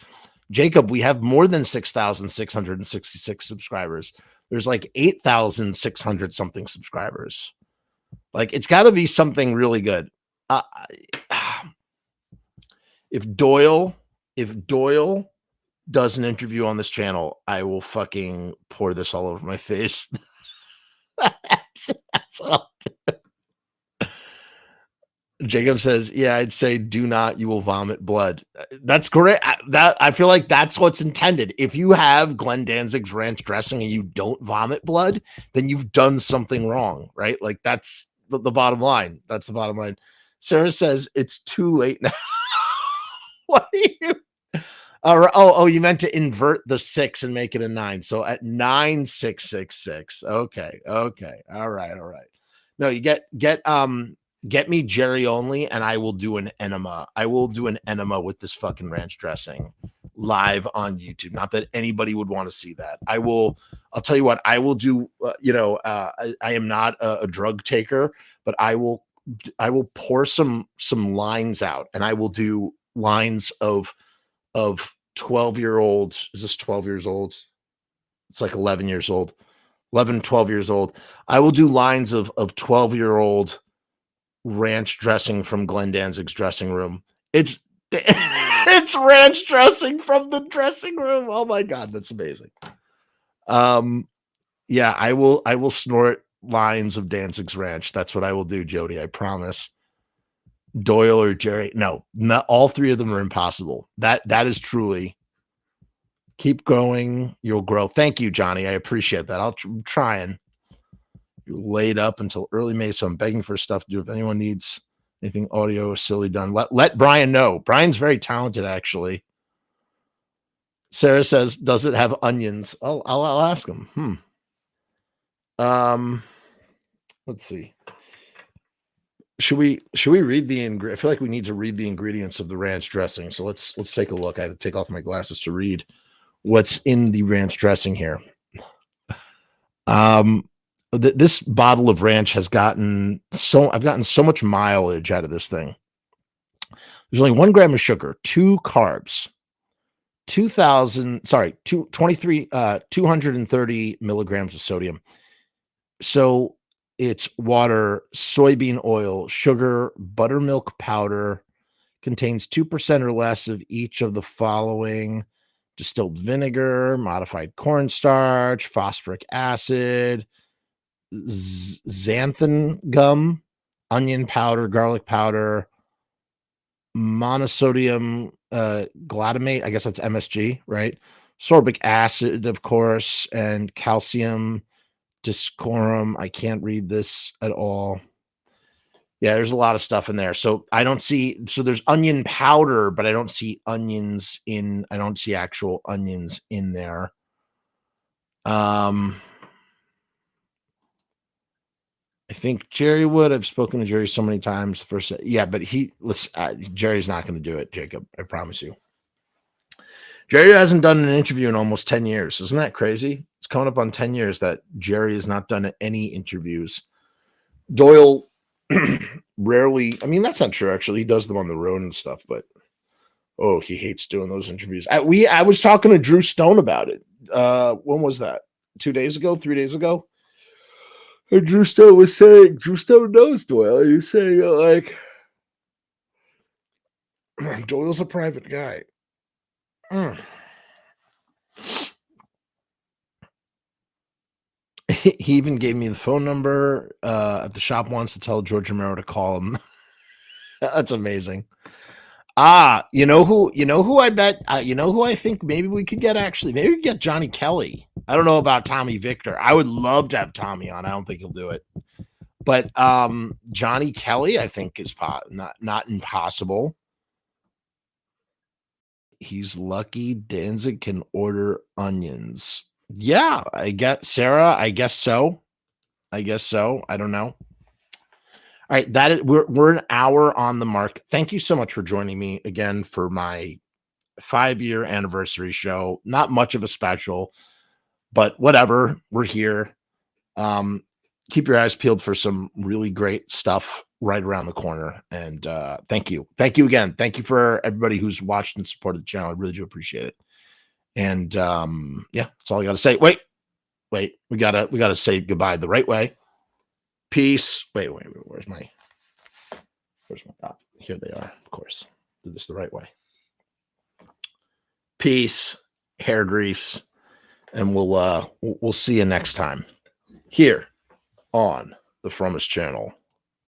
Jacob, we have more than 6,666 subscribers. There's like 8,600 something subscribers. Like, it's got to be something really good. If Doyle does an interview on this channel, I will fucking pour this all over my face. That's what I'll do. Jacob says, yeah, I'd say do not, you will vomit blood. That's great. I feel like that's what's intended. If you have Glenn Danzig's ranch dressing and you don't vomit blood, then you've done something wrong, right? Like, that's the bottom line. That's the bottom line. Sarah says it's too late now. What are you? Oh, you meant to invert the 6 and make it a 9. So at 9666. Okay. All right. No, you get me Jerry only, and I will do an enema. I will do an enema with this fucking ranch dressing live on YouTube. Not that anybody would want to see that. I'll tell you what, I will do, I am not a drug taker, but I will pour some lines out, and I will do lines of 12-year-olds. Is this 12 years old? It's like 11 years old. 11, 12 years old. I will do lines of 12-year-old ranch dressing from Glenn Danzig's dressing room. It's ranch dressing from the dressing room. Oh my God, that's amazing. Yeah, I will snort lines of Danzig's ranch. That's what I will do, Jody. I promise. Doyle or Jerry? No, not all three of them are impossible. That is truly. Keep going, you'll grow. Thank you, Johnny. I appreciate that. I'm trying. You're laid up until early May, so I'm begging for stuff to do. If anyone needs anything audio or silly done, let Brian know. Brian's very talented, actually. Sarah says, does it have onions? I'll ask him. Let's see. Should we read the ingredient? I feel like we need to read the ingredients of the ranch dressing. So let's take a look. I have to take off my glasses to read what's in the ranch dressing here. This bottle of ranch has gotten I've gotten so much mileage out of this thing. There's only 1 gram of sugar, 2 carbs, 230 milligrams of sodium. So it's water, soybean oil, sugar, buttermilk powder, contains 2% or less of each of the following: distilled vinegar, modified cornstarch, phosphoric acid, xanthan gum, onion powder, garlic powder, monosodium glutamate. I guess that's MSG, right? Sorbic acid, of course, and calcium discorum. I can't read this at all. Yeah, there's a lot of stuff in there. So I don't see, so there's onion powder, but I don't see onions in, I don't see actual onions in there. I think Jerry would. I've spoken to Jerry so many times. First, yeah, but Jerry's not going to do it, Jacob. I promise you. Jerry hasn't done an interview in almost 10 years. Isn't that crazy? It's coming up on 10 years that Jerry has not done any interviews. Doyle rarely, I mean, that's not true, actually. He does them on the road and stuff, but he hates doing those interviews. I was talking to Drew Stone about it. When was that? 2 days ago, 3 days ago? And Drew Stone was saying, Drew Stone knows Doyle. He was saying, like, Doyle's a private guy. He even gave me the phone number at the shop once to tell George Romero to call him. That's amazing. You know who I bet, who I think maybe we could get, actually, maybe we could get Johnny Kelly. I don't know about Tommy Victor. I would love to have Tommy on. I don't think he'll do it. But Johnny Kelly, I think, is not impossible. He's lucky Danzig can order onions. Yeah, I get Sarah. I guess so. I guess so. I don't know. All right, that is we're an hour on the mark. Thank you so much for joining me again for my 5-year anniversary show. Not much of a special, but whatever. We're here. Keep your eyes peeled for some really great stuff right around the corner. And thank you. Thank you again. Thank you for everybody who's watched and supported the channel. I really do appreciate it. And yeah, that's all I gotta say. Wait, we gotta say goodbye the right way. Peace. Wait, where's my here they are, of course. Do this the right way. Peace, hair grease, and we'll see you next time here on the Frumess channel.